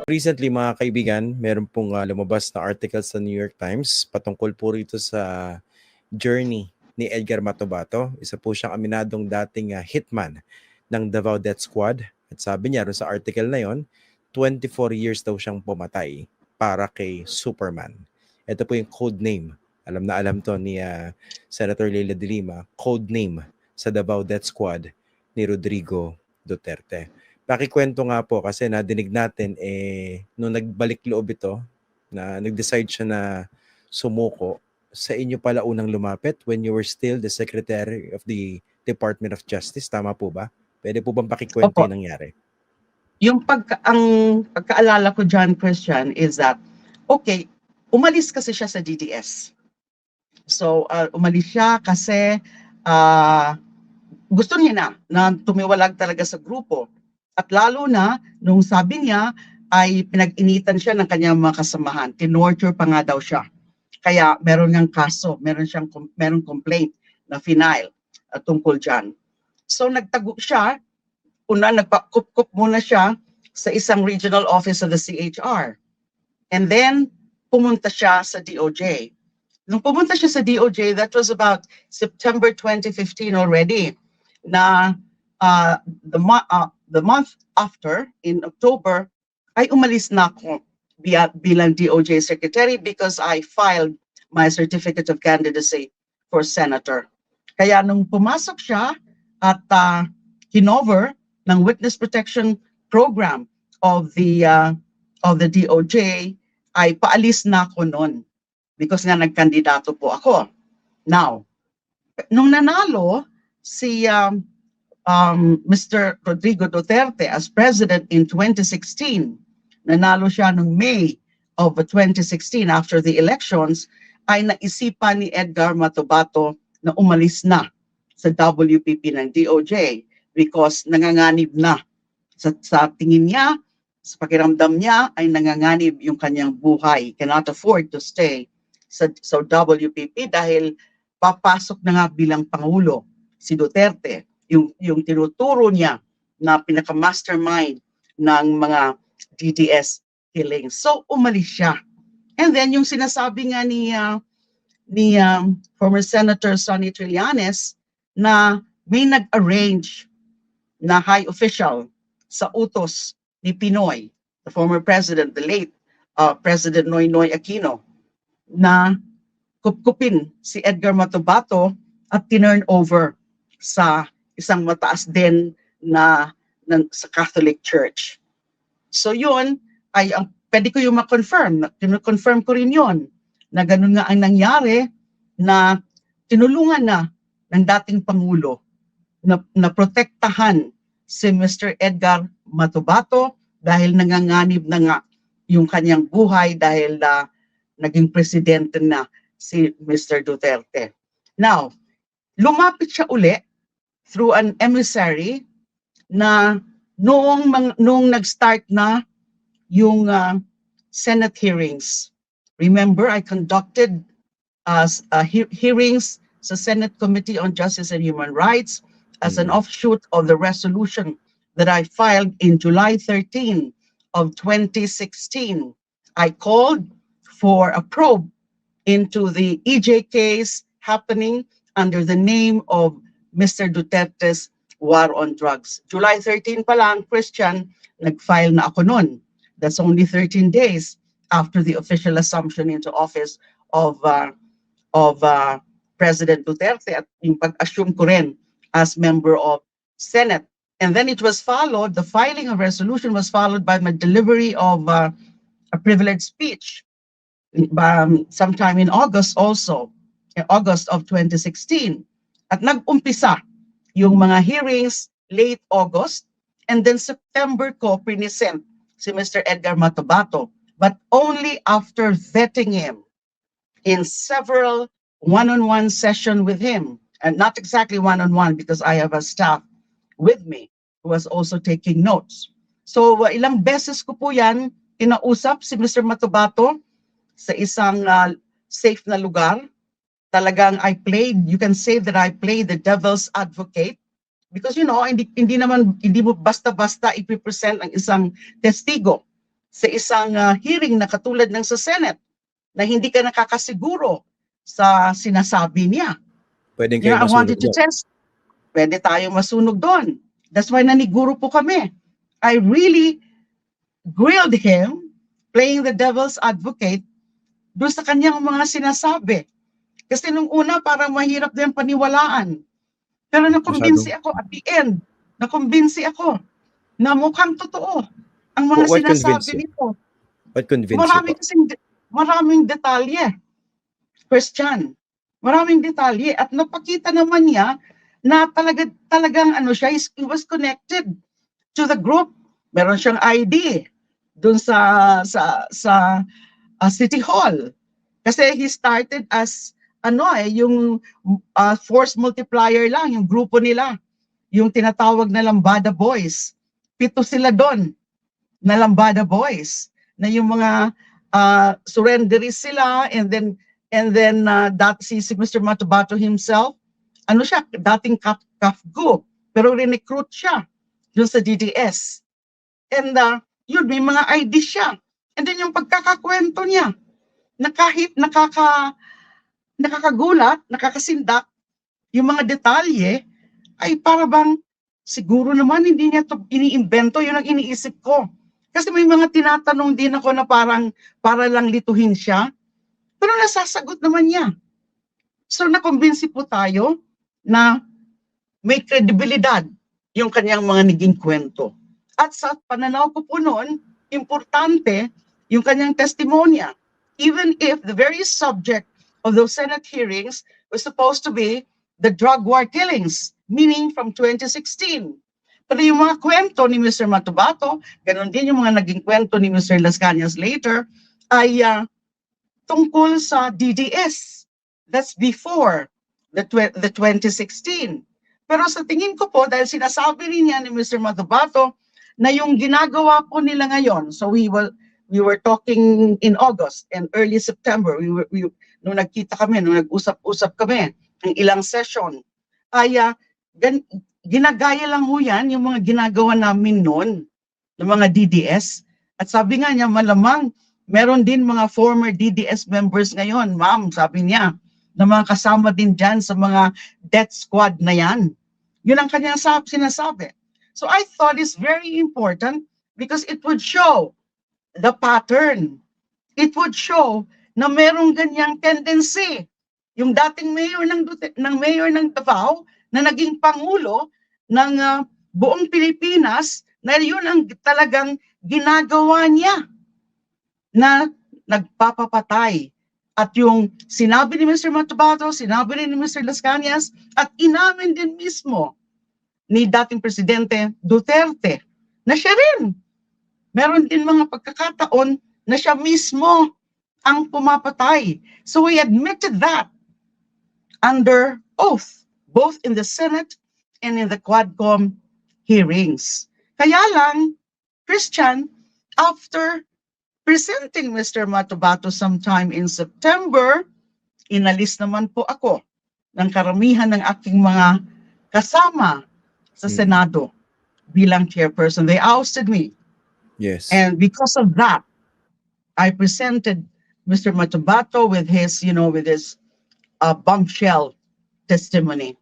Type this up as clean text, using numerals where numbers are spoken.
Recently mga kaibigan, meron pong lumabas na article sa New York Times patungkol po rito sa journey ni Edgar Matobato. Isa po siyang aminadong dating hitman ng Davao Death Squad. At sabi niya rin sa article na yon, 24 years daw siyang pumatay para kay Superman. Ito po yung code name. Alam na alam to ni Senator Leila de Lima. Code name sa Davao Death Squad ni Rodrigo Duterte. Pakikwento nga po kasi nadinig natin nung nagbalik loob ito, na nag-decide siya na sumuko, sa inyo pala unang lumapit when you were still the Secretary of the Department of Justice. Tama po ba? Pwede po bang pakikwento Opo. yung nangyari? Yung pagkaalala ko dyan, Christian, is that, okay, umalis kasi siya sa DDS. So, umalis siya kasi gusto niya na tumiwalag talaga sa grupo. At lalo na, nung sabi niya, ay pinag-initan siya ng kanyang mga kasamahan. Tinorture pa nga daw siya. Kaya meron ngang kaso, merong complaint na final tungkol dyan. So nagtago siya, nagpakup-kup muna siya sa isang regional office of the CHR. And then, pumunta siya sa DOJ. Nung pumunta siya sa DOJ, that was about September 2015 already, na the month after, in October, ay umalis na ako bilang DOJ Secretary because I filed my certificate of candidacy for senator. Kaya nung pumasok siya at hinover ng witness protection program of the DOJ, ay paalis na ako noon because nga nagkandidato po ako. Now, nung nanalo si Mr. Rodrigo Duterte as president in 2016, nanalo siya noong May of 2016 after the elections, ay naisipan ni Edgar Matobato na umalis na sa WPP ng DOJ because nanganganib na. Sa tingin niya, sa pakiramdam niya, ay nanganganib yung kanyang buhay. Cannot afford to stay sa WPP dahil papasok na nga bilang Pangulo si Duterte. Yung tinuturo niya na pinaka-mastermind ng mga DDS killings. So, umalis siya. And then, yung sinasabi nga ni former Senator Sonny Trillanes na may nag-arrange na high official sa utos ni Pinoy, the former president, the late President Noynoy Aquino, na kupkupin si Edgar Matobato at tinurn over sa isang mataas din na sa Catholic Church. So yun ay pwede ko yung ma-confirm, confirm ko rin yun, na ganun nga ang nangyari, na tinulungan na ng dating Pangulo na protektahan si Mr. Edgar Matobato dahil nanganganib na nga yung kanyang buhay dahil naging presidente na si Mr. Duterte. Now, lumapit siya uli through an emissary na noong nag-start na yung Senate hearings. Remember, I conducted hearings sa Senate Committee on Justice and Human Rights as an offshoot of the resolution that I filed in July 13 of 2016. I called for a probe into the EJ case happening under the name of Mr. Duterte's war on drugs. July 13 pa lang, Christian, nag-file na ako nun. That's only 13 days after the official assumption into office of President Duterte at yung pag-assume ko rin as member of Senate. And then it was followed, the filing of resolution was followed by my delivery of a privileged speech sometime in August also, in August of 2016. At nag-umpisa yung mga hearings late August, and then September ko present si Mr. Edgar Matobato, but only after vetting him in several one-on-one session with him, and not exactly one-on-one because I have a staff with me who was also taking notes. So ilang beses ko po yan kinausap si Mr. Matobato sa isang safe na lugar. Talagang you can say that I played the devil's advocate because hindi mo basta-basta ipipresent ang isang testigo sa isang hearing na katulad ng sa Senate na hindi ka nakakasiguro sa sinasabi niya. Pwedeng You kayo know, I masunog wanted to doon. test. Pwede tayo masunog doon. That's why naniguro po kami. I really grilled him, playing the devil's advocate, doon sa kanyang mga sinasabi. Kasi nung una, parang mahirap din paniwalaan. Pero nakumbinsi Masyadong, ako at the end. Nakumbinsi ako na mukhang totoo ang mga what convinced sinasabi you? nito. What convinced you po? Maraming detalye, Christian. Maraming detalye at napakita naman niya na talagang ano siya, he was connected to the group. Meron siyang ID doon sa City Hall. Kasi he started as yung force multiplier lang, yung grupo nila, yung tinatawag na Lambada Boys. 7 sila doon na Lambada Boys, na yung mga surrenderies sila, and then si Mr. Matubato himself, siya, dating CAFGO, pero recruit siya doon sa DDS. And yun, may mga ID siya. And then yung pagkakakwento niya, na kahit nakakagulat, nakakasindak, yung mga detalye, ay para bang siguro naman hindi niya ito iniimbento, yun ang iniisip ko. Kasi may mga tinatanong din ako na parang para lang lituhin siya, pero nasasagot naman niya. So nakumbinsi po tayo na may kredibilidad yung kanyang mga naging kwento. At sa pananaw ko po noon, importante yung kanyang testimonya. Even if the very subject of those Senate hearings was supposed to be the drug war killings, meaning from 2016. Pero yung mga kwento ni Mr. Matubato, ganun din yung mga naging kwento ni Mr. Las Cañas later, ay tungkol sa DDS. That's before the 2016. Pero sa tingin ko po, dahil sinasabi rin niya ni Mr. Matubato na yung ginagawa po nila ngayon, so we were talking in August and early September, nung nagkita kami, nung nag-usap-usap kami, ng ilang session, ay ginagaya lang ho yan yung mga ginagawa namin noon, ng mga DDS. At sabi nga niya, malamang meron din mga former DDS members ngayon, ma'am, sabi niya, na mga kasama din dyan sa mga death squad na yan. Yun ang kanyang sinasabi. So I thought it's very important because it would show the pattern. It would show na merong ganyang tendency. Yung dating mayor ng Davao na naging pangulo ng buong Pilipinas, na yun ang talagang ginagawa niya na nagpapapatay. At yung sinabi ni Mr. Matubato, sinabi rin ni Mr. Las Cañas, at inamin din mismo ni dating Presidente Duterte na siya rin. Meron din mga pagkakataon na siya mismo ang pumapatay. So we admitted that under oath, both in the Senate and in the Quadcom hearings. Kaya lang, Christian, after presenting Mr. Matubato sometime in September, inalis naman po ako ng karamihan ng aking mga kasama sa Senado bilang chairperson. They ousted me. Yes. And because of that, I presented Mr. Matubato with his bombshell testimony.